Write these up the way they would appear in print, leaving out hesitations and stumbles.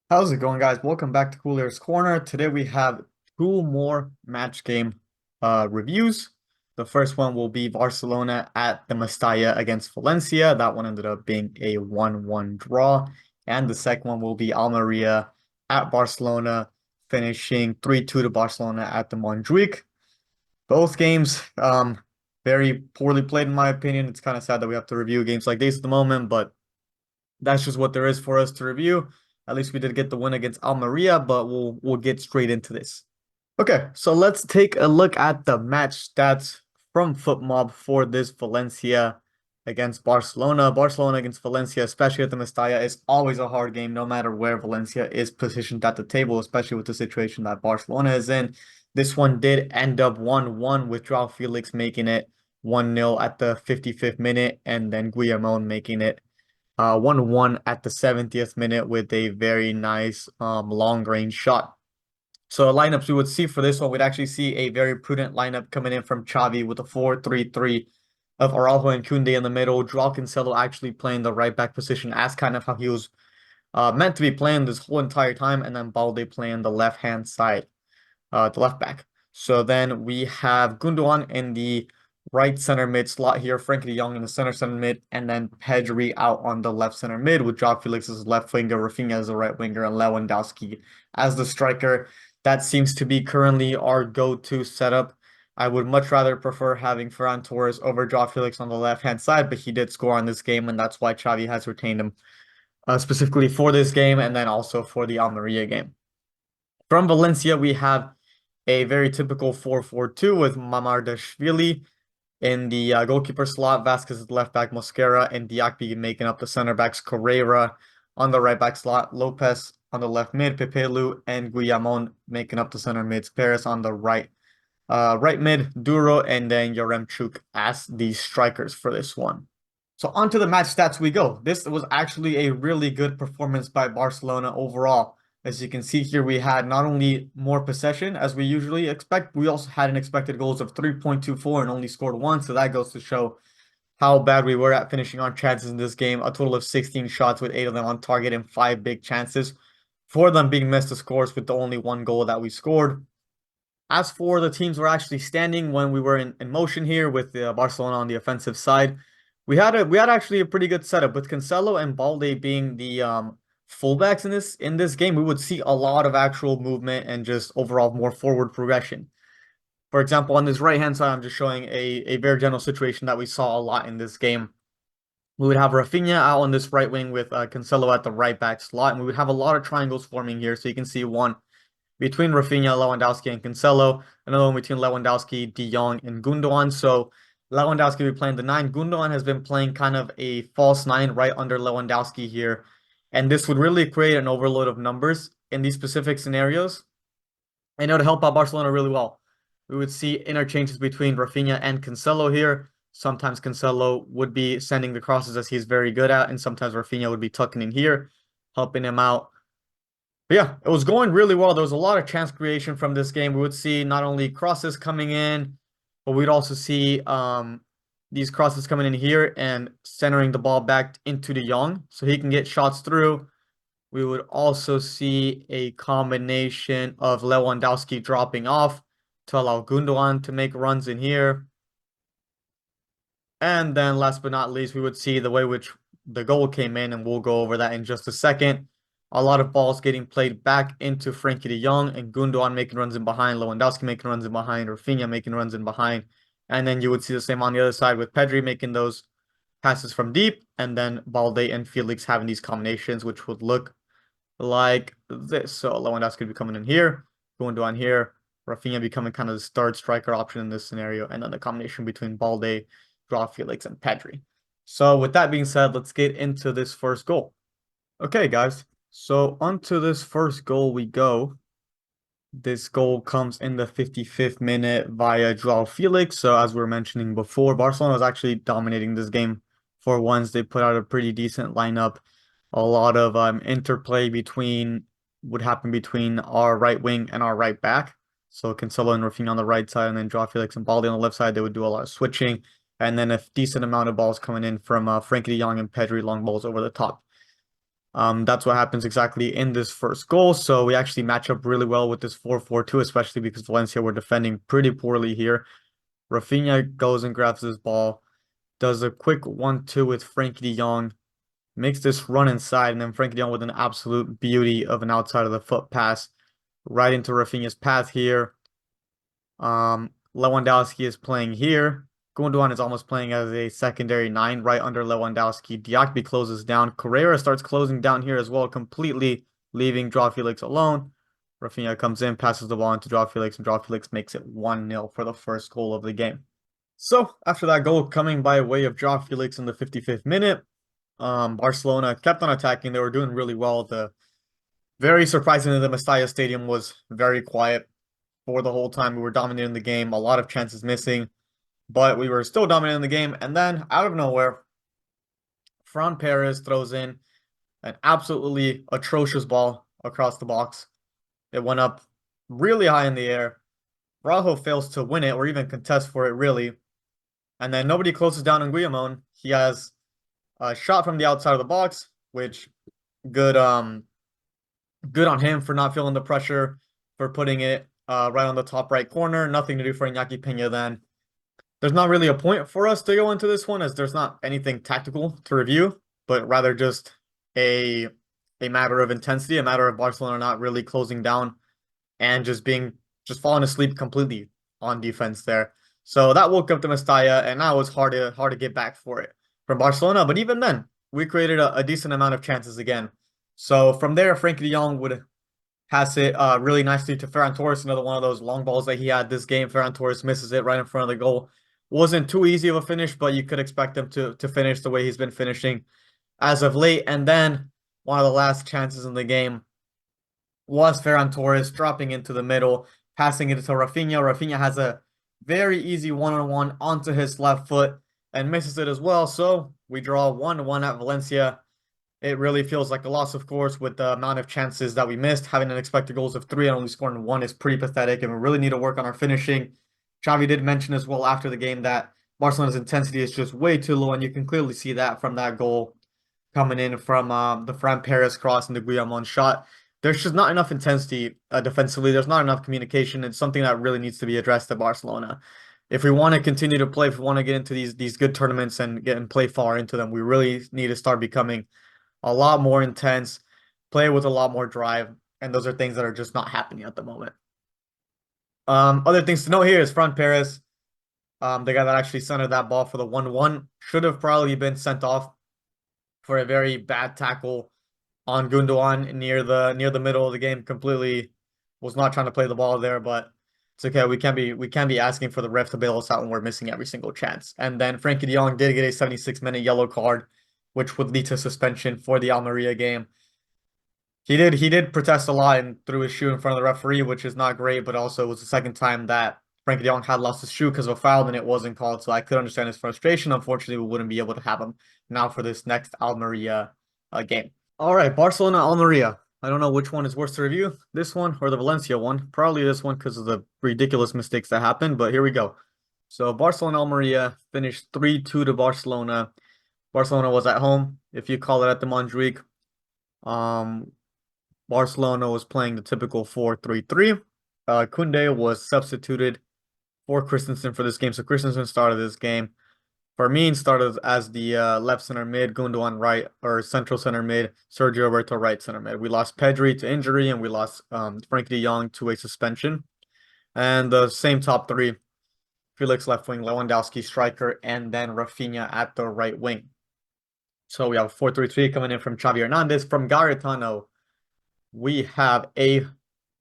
How's it going, guys? Welcome back to Cooler's Corner. Today we have two more match game reviews. The first one will be Barcelona at the Mestalla against Valencia. That one ended up being a 1-1 draw. And the second one will be Almeria at Barcelona, finishing 3-2 to Barcelona at the Montjuic. Both games very poorly played in my opinion. It's kind of sad that we have to review games like these at the moment, but that's just what there is for us to review. At least we did get the win against Almeria, but we'll get straight into this. Okay, so let's take a look at the match stats from FootMob for this Valencia against Barcelona. Barcelona against Valencia, especially at the Mestalla, is always a hard game, no matter where Valencia is positioned at the table, especially with the situation that Barcelona is in. This one did end up 1-1 with Joao Felix making it 1-0 at the 55th minute, and then Guillamon making it 1-1 at the 70th minute with a very nice long range shot. So lineups we would see for this one, we'd actually see a very prudent lineup coming in from Xavi with a 4-3-3 of Araujo and Koundé in the middle. Joao Cancelo actually playing the right back position as kind of how he was meant to be playing this whole entire time, and then Balde playing the left hand side, the left back. So then we have Gundogan in the right center mid slot here, Frankie de Jong in the center mid, and then Pedri out on the left center mid with Joao Felix as left winger, Rafinha as the right winger, and Lewandowski as the striker. That seems to be currently our go-to setup. I would much rather prefer having Ferran Torres over Joao Felix on the left-hand side, but he did score on this game, and that's why Xavi has retained him specifically for this game and then also for the Almeria game. From Valencia, we have a very typical 4-4-2 with Mamardashvili in the goalkeeper slot, Vasquez at the left back, Mosquera and Diakby making up the center backs, Correira on the right back slot, Lopez on the left mid, Pepelu and Guillamon making up the center mids, Paris on the right mid, Duro and then Yaremchuk as the strikers for this one. So onto the match stats we go. This was actually a really good performance by Barcelona overall. As you can see here, we had not only more possession as we usually expect, we also had an expected goals of 3.24 and only scored one. So that goes to show how bad we were at finishing our chances in this game. A total of 16 shots with 8 of them on target and 5 big chances. 4 of them being missed to scores with the only one goal that we scored. As for the teams we're actually standing when we were in motion here with Barcelona on the offensive side, we had actually a pretty good setup with Cancelo and Balde being the fullbacks in this game. We would see a lot of actual movement and just overall more forward progression. For example, on this right hand side, I'm just showing a very general situation that we saw a lot in this game. We would have Rafinha out on this right wing with Cancelo at the right back slot, and we would have a lot of triangles forming here. So you can see one between Rafinha, Lewandowski, and Cancelo. Another one between Lewandowski, De Jong, and Gundogan. So Lewandowski will be playing the 9. Gundogan has been playing kind of a false 9 right under Lewandowski here. And this would really create an overload of numbers in these specific scenarios. And it would help out Barcelona really well. We would see interchanges between Rafinha and Cancelo here. Sometimes Cancelo would be sending the crosses as he's very good at, and sometimes Rafinha would be tucking in here, helping him out. But yeah, it was going really well. There was a lot of chance creation from this game. We would see not only crosses coming in, but we'd also see these crosses coming in here and centering the ball back into De Jong so he can get shots through. We would also see a combination of Lewandowski dropping off to allow Gundogan to make runs in here. And then last but not least, we would see the way which the goal came in, and we'll go over that in just a second. A lot of balls getting played back into Frankie de Jong and Gundogan making runs in behind, Lewandowski making runs in behind, Rafinha making runs in behind. And then you would see the same on the other side with Pedri making those passes from deep, and then Balde and Felix having these combinations, which would look like this. So Lewandowski be coming in here, Gundogan here, Rafinha becoming kind of the third striker option in this scenario, and then the combination between Balde, Joao Felix, and Pedri. So with that being said, let's get into this first goal. Okay, guys. So onto this first goal we go. This goal comes in the 55th minute via Joao Felix. So as we were mentioning before, Barcelona was actually dominating this game for once. They put out a pretty decent lineup. A lot of interplay would happen between our right wing and our right back. So Cancelo and Rafinha on the right side, and then Joao Felix and Balde on the left side. They would do a lot of switching, and then a decent amount of balls coming in from Frankie de Jong and Pedri, long balls over the top. That's what happens exactly in this first goal. So we actually match up really well with this 4-4-2, especially because Valencia were defending pretty poorly here. Rafinha goes and grabs this ball, does a quick 1-2 with Frankie de Jong, makes this run inside, and then Frankie de Jong with an absolute beauty of an outside of the foot pass right into Rafinha's path here. Lewandowski is playing here. Gundogan is almost playing as a secondary nine right under Lewandowski. Diakby closes down. Carrera starts closing down here as well, completely leaving Joao Felix alone. Rafinha comes in, passes the ball into Joao Felix, and Joao Felix makes it 1-0 for the first goal of the game. So after that goal coming by way of Joao Felix in the 55th minute, Barcelona kept on attacking. They were doing really well. The very surprisingly, the Mestalla Stadium was very quiet for the whole time. We were dominating the game, a lot of chances missing, but we were still dominating the game. And then out of nowhere, Fran Perez throws in an absolutely atrocious ball across the box. It went up really high in the air. Rajo fails to win it or even contest for it, really. And then nobody closes down on Guillamon. He has a shot from the outside of the box, which good good on him for not feeling the pressure, for putting it right on the top right corner. Nothing to do for Iñaki Peña then. There's not really a point for us to go into this one as there's not anything tactical to review, but rather just a a matter of intensity, a matter of Barcelona not really closing down and just falling asleep completely on defense there. So that woke up the Mestalla, and that was hard to get back for it from Barcelona. But even then, we created a decent amount of chances again. So from there, Frankie de Jong would pass it really nicely to Ferran Torres, another one of those long balls that he had this game. Ferran Torres misses it right in front of the goal. Wasn't too easy of a finish, but you could expect him to finish the way he's been finishing as of late. And then one of the last chances in the game was Ferran Torres dropping into the middle, passing it to Rafinha. Rafinha has a very easy one-on-one onto his left foot and misses it as well. So we draw 1-1 at Valencia. It really feels like a loss, of course, with the amount of chances that we missed. Having an expected goals of 3 and only scoring 1 is pretty pathetic, and we really need to work on our finishing. Xavi did mention as well after the game that Barcelona's intensity is just way too low, and you can clearly see that from that goal coming in from the Fran Perez cross and the Guillamon shot. There's just not enough intensity defensively. There's not enough communication. It's something that really needs to be addressed at Barcelona. If we want to continue to play, if we want to get into these good tournaments and get and play far into them, we really need to start becoming a lot more intense, play with a lot more drive, and those are things that are just not happening at the moment. Other things to note here is Fran Perez, the guy that actually centered that ball for the 1-1, should have probably been sent off for a very bad tackle on Gundogan near the middle of the game. Completely was not trying to play the ball there, but it's okay. We can't be asking for the ref to bail us out when we're missing every single chance. And then Frankie de Jong did get a 76-minute yellow card, which would lead to suspension for the Almeria game. He did protest a lot and threw his shoe in front of the referee, which is not great, but also it was the second time that Frankie de Jong had lost his shoe because of a foul and it wasn't called. So I could understand his frustration. Unfortunately, we wouldn't be able to have him now for this next Almeria game. All right, Barcelona Almeria. I don't know which one is worse to review, this one or the Valencia one. Probably this one because of the ridiculous mistakes that happened, but here we go. So Barcelona Almeria finished 3-2 to Barcelona. Barcelona was at home, if you call it at the Montjuic. Um, Barcelona was playing the typical 4-3-3. Koundé was substituted for Christensen for this game. So Christensen started this game. Firmin started as the left center mid, Gundogan right or central center mid, Sergio Roberto right center mid. We lost Pedri to injury and we lost Frankie de Jong to a suspension. And the same top three, Felix left wing, Lewandowski striker, and then Rafinha at the right wing. So we have 4-3-3 coming in from Xavi Hernandez. From Garitano, we have a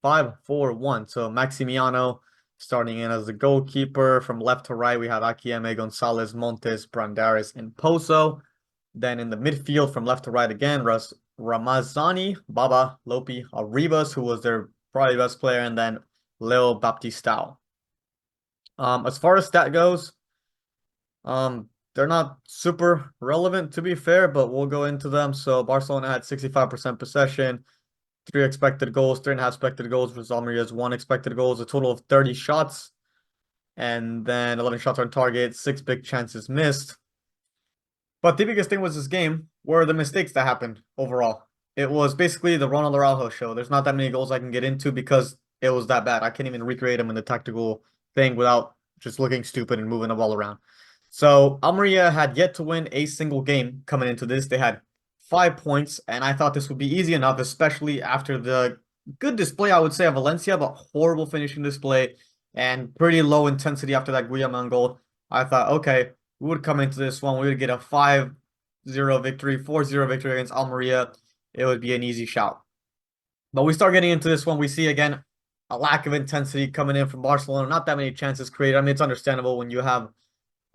5-4-1. So Maximiano starting in as the goalkeeper. From left to right, we have Akieme, Gonzalez, Montes, Brandaris, and Pozo. Then in the midfield, from left to right again, Ramazani, Baba, Lopi, Arribas, who was their probably best player, and then Leo Baptistao. As far as stat goes, they're not super relevant to be fair, but we'll go into them. So Barcelona had 65% possession, 3 expected goals, 3.5 expected goals versus Almeria's 1 expected goals, a total of 30 shots, and then 11 shots on target, 6 big chances missed. But the biggest thing was this game were the mistakes that happened overall. It was basically the Ronald Araujo show. There's not that many goals I can get into because it was that bad. I can't even recreate them in the tactical thing without just looking stupid and moving the ball around. So Almeria had yet to win a single game coming into this. They had 5 points, and I thought this would be easy enough, especially after the good display, I would say, of Valencia, but horrible finishing display and pretty low intensity after that Guillermo goal. I thought, okay, we would come into this one, we would get a 5-0 victory, 4-0 victory against Almeria. It would be an easy shout. But we start getting into this one, we see again a lack of intensity coming in from Barcelona. Not that many chances created. I mean, it's understandable when you have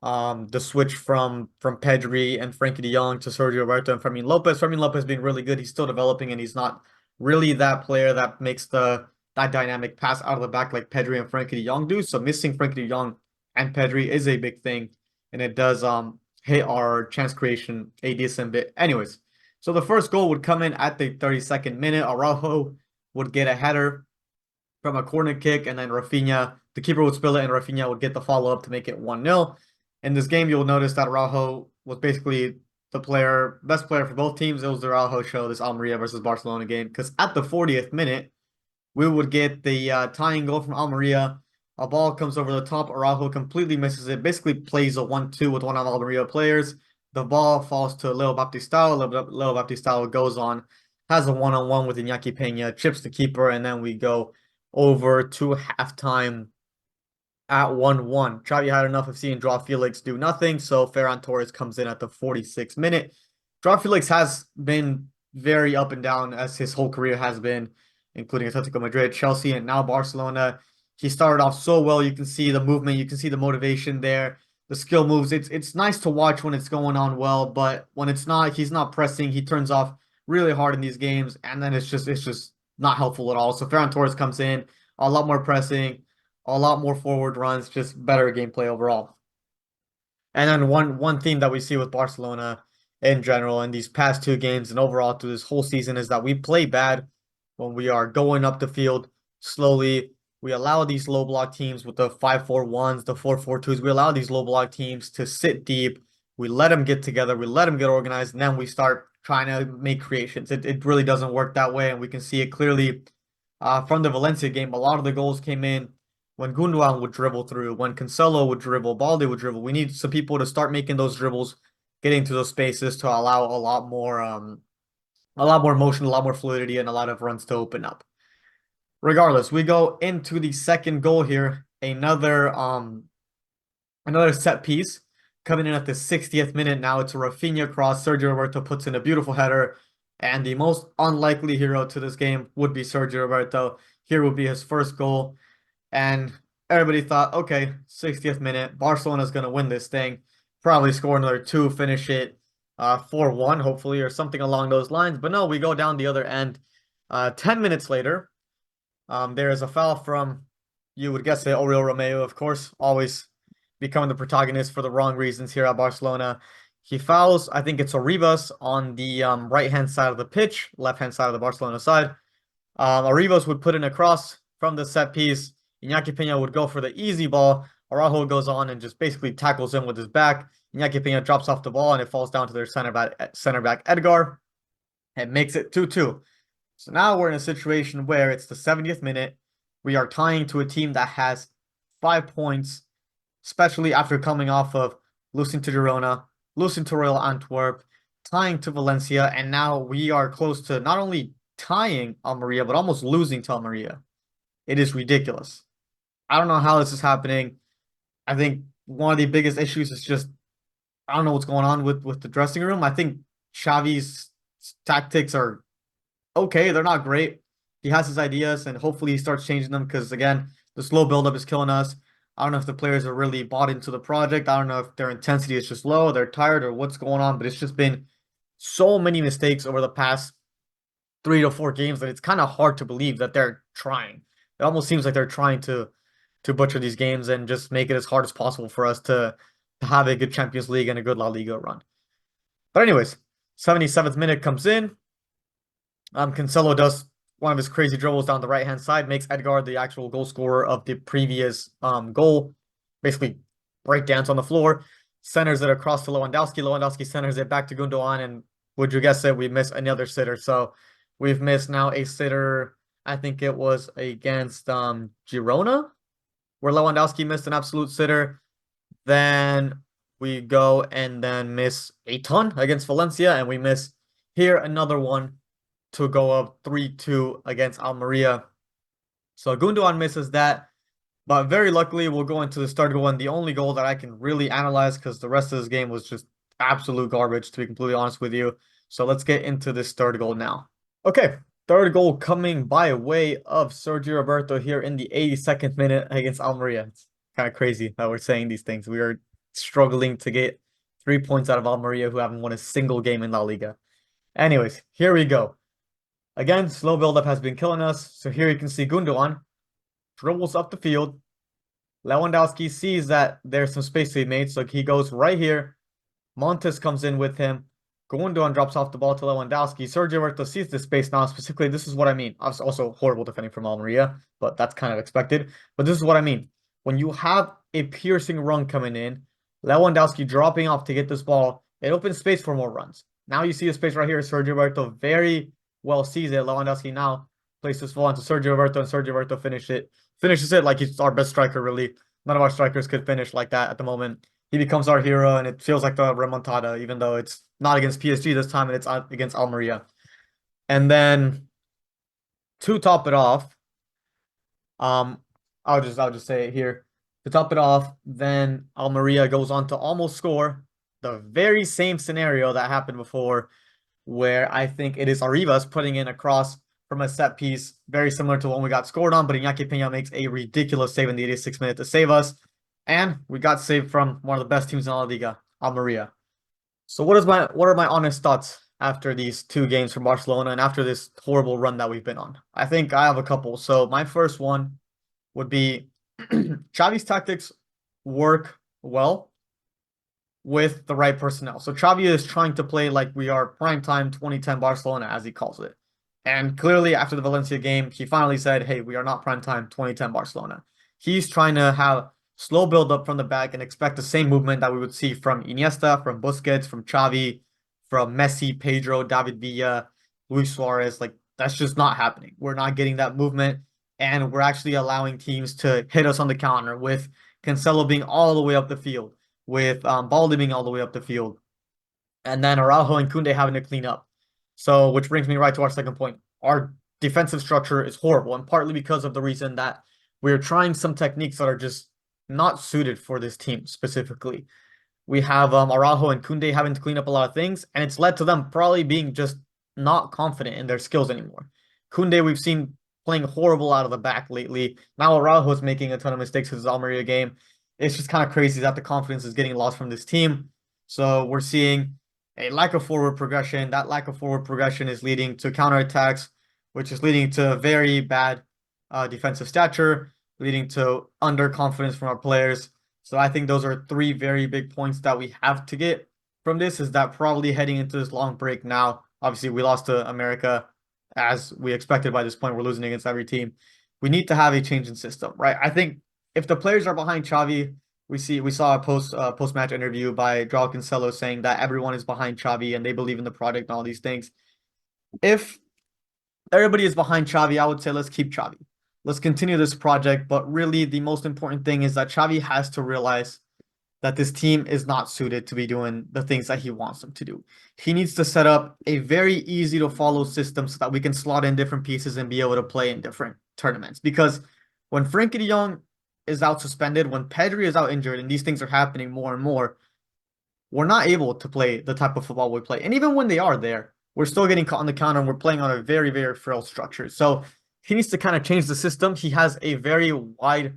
the switch from Pedri and Frankie de Jong to Sergio Roberto and Fermin Lopez. Fermin Lopez being really good. He's still developing and he's not really that player that makes that dynamic pass out of the back like Pedri and Frankie de Jong do. So missing Frankie de Jong and Pedri is a big thing, and it does hit our chance creation a decent bit. Anyways, so the first goal would come in at the 32nd minute. Araujo would get a header from a corner kick, and then Rafinha, the keeper would spill it, and Rafinha would get the follow up to make it 1-0. In this game, you'll notice that Araujo was basically the best player for both teams. It was the Araujo show, this Almeria versus Barcelona game, because at the 40th minute, we would get the tying goal from Almeria. A ball comes over the top. Araujo completely misses it. Basically plays a 1-2 with one of Almeria players. The ball falls to Leo Baptistao. Leo Baptistao goes on, has a one-on-one with Iñaki Peña, chips the keeper, and then we go over to halftime at 1-1. Xavi had enough of seeing Joao Felix do nothing, so Ferran Torres comes in at the 46th minute. Joao Felix has been very up and down as his whole career has been, including Atletico Madrid, Chelsea, and now Barcelona. He started off so well. You can see the movement, you can see the motivation there, the skill moves. It's nice to watch when it's going on well, but when it's not, he's not pressing. He turns off really hard in these games, and then it's just not helpful at all. So Ferran Torres comes in, a lot more pressing, a lot more forward runs, just better gameplay overall. And then one theme that we see with Barcelona in general in these past two games and overall through this whole season is that we play bad when we are going up the field slowly. We allow these low block teams with the 5-4-1s, the 4-4-2s. We allow these low block teams to sit deep. We let them get together. We let them get organized, and then we start trying to make creations. It really doesn't work that way, and we can see it clearly from the Valencia game. A lot of the goals came in when Gundogan would dribble through, when Cancelo would dribble, Balde would dribble. We need some people to start making those dribbles, getting to those spaces to allow a lot more motion, a lot more fluidity, and a lot of runs to open up. Regardless, we go into the second goal here. Another set piece coming in at the 60th minute. Now it's a Rafinha cross. Sergio Roberto puts in a beautiful header. And the most unlikely hero to this game would be Sergio Roberto. Here would be his first goal. And everybody thought, okay, 60th minute, Barcelona's going to win this thing. Probably score another two, finish it 4-1, hopefully, or something along those lines. But no, we go down the other end. 10 minutes later, there is a foul from, you would guess it, Oriol Romeu, of course, always becoming the protagonist for the wrong reasons here at Barcelona. He fouls, I think it's Arribas on the right-hand side of the pitch, left-hand side of the Barcelona side. Arribas would put in a cross from the set piece. Iñaki Peña would go for the easy ball. Araujo goes on and just basically tackles him with his back. Iñaki Peña drops off the ball and it falls down to their center back Edgar. It makes it 2-2. So now we're in a situation where it's the 70th minute. We are tying to a team that has 5 points, especially after coming off of losing to Girona, losing to Royal Antwerp, tying to Valencia, and now we are close to not only tying Almeria, but almost losing to Almeria. It is ridiculous. I don't know how this is happening. I think one of the biggest issues is just, I don't know what's going on with the dressing room. I think Xavi's tactics are okay. They're not great. He has his ideas, and hopefully he starts changing them because, again, the slow buildup is killing us. I don't know if the players are really bought into the project. I don't know if their intensity is just low, they're tired, or what's going on, but it's just been so many mistakes over the past 3 to 4 games that it's kind of hard to believe that they're trying. It almost seems like they're trying to butcher these games and just make it as hard as possible for us to have a good Champions League and a good La Liga run. But anyways, 77th minute comes in. Cancelo does one of his crazy dribbles down the right-hand side, makes Edgar the actual goal scorer of the previous goal, basically break dance on the floor, centers it across to Lewandowski. Lewandowski centers it back to Gundogan, and would you guess it, we miss another sitter. So We've missed now a sitter. I think it was against Girona, where Lewandowski missed an absolute sitter. Then we go and then miss a ton against Valencia, and we miss here another one to go up 3-2 against Almeria. So Gundogan misses that, but very luckily we'll go into the third goal, and the only goal that I can really analyze because the rest of this game was just absolute garbage, to be completely honest with you. So let's get into this third goal now. Okay, third goal coming by way of Sergio Roberto here in the 82nd minute against Almeria. It's kind of crazy that we're saying these things. We are struggling to get 3 points out of Almeria, who haven't won a single game in La Liga. Anyways, here we go. Again, slow buildup has been killing us. So here you can see Gundogan dribbles up the field. Lewandowski sees that there's some space to be made, so he goes right here. Montes comes in with him. Gundogan drops off the ball to Lewandowski. Sergio Roberto sees the space now. Specifically, this is what I mean. Also horrible defending from Almeria, but that's kind of expected. But this is what I mean. When you have a piercing run coming in, Lewandowski dropping off to get this ball, it opens space for more runs. Now you see a space right here. Sergio Roberto very well sees it. Lewandowski now places this ball onto Sergio Roberto, and Sergio Roberto finishes it like he's our best striker, really. None of our strikers could finish like that at the moment. He becomes our hero, and it feels like the remontada, even though it's not against PSG this time, and it's against Almeria. And then to top it off, um, I'll just say it here. To top it off, then Almeria goes on to almost score the very same scenario that happened before, where I think it is Arribas putting in a cross from a set piece, very similar to when we got scored on, but Iñaki Peña makes a ridiculous save in the 86th minute to save us. And we got saved from one of the best teams in La Liga, Almeria. So what are my honest thoughts after these two games from Barcelona and after this horrible run that we've been on? I think I have a couple. So my first one would be Xavi's tactics work well with the right personnel. So Xavi is trying to play like we are primetime 2010 Barcelona, as he calls it. And clearly, after the Valencia game, he finally said, hey, we are not primetime 2010 Barcelona. He's trying to have slow build up from the back and expect the same movement that we would see from Iniesta, from Busquets, from Xavi, from Messi, Pedro, David Villa, Luis Suarez. Like, that's just not happening. We're not getting that movement, and we're actually allowing teams to hit us on the counter with Cancelo being all the way up the field, with Balde being all the way up the field, and then Araujo and Koundé having to clean up. So, which brings me right to our second point. Our defensive structure is horrible, and partly because of the reason that we're trying some techniques that are just not suited for this team specifically. We have Araujo and Koundé having to clean up a lot of things, and it's led to them probably being just not confident in their skills anymore. Koundé, we've seen playing horrible out of the back lately. Now Araujo is making a ton of mistakes for this Almeria game. It's just kind of crazy that the confidence is getting lost from this team. So we're seeing a lack of forward progression. That lack of forward progression is leading to counterattacks, which is leading to very bad defensive stature, leading to underconfidence from our players. So I think those are three very big points that we have to get from this, is that probably heading into this long break now. Obviously, we lost to America as we expected by this point. We're losing against every team. We need to have a change in system, right? I think if the players are behind Xavi, we saw a post match interview by Joao Cancelo saying that everyone is behind Xavi and they believe in the product and all these things. If everybody is behind Xavi, I would say let's keep Xavi. Let's continue this project. But really, the most important thing is that Xavi has to realize that this team is not suited to be doing the things that he wants them to do. He needs to set up a very easy to follow system so that we can slot in different pieces and be able to play in different tournaments. Because when Frenkie de Jong is out suspended, when Pedri is out injured, and these things are happening more and more, we're not able to play the type of football we play. And even when they are there, we're still getting caught on the counter, and we're playing on a very, very frail structure. So he needs to kind of change the system. He has a very wide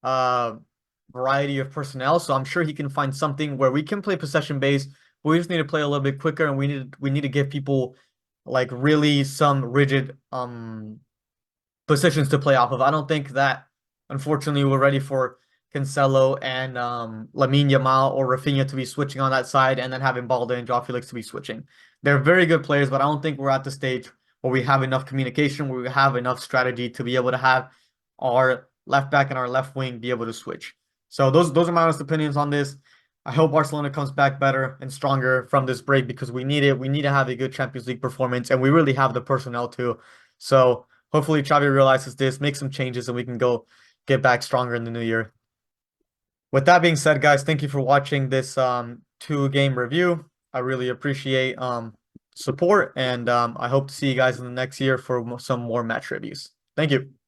variety of personnel, so I'm sure he can find something where we can play possession based. We just need to play a little bit quicker, and we need to give people like really some rigid positions to play off of. I don't think that, unfortunately, we're ready for Cancelo and Lamine Yamal or Rafinha to be switching on that side, and then having Balde and Joao Felix to be switching. They're very good players, but I don't think we're at the stage where we have enough communication, where we have enough strategy to be able to have our left back and our left wing be able to switch. So those are my honest opinions on this. I hope Barcelona comes back better and stronger from this break because we need it. We need to have a good Champions League performance, and we really have the personnel to. So hopefully Xavi realizes this, make some changes, and we can go get back stronger in the new year. With that being said, guys, thank you for watching this two-game review. I really appreciate support, and I hope to see you guys in the next year for some more match reviews. Thank you.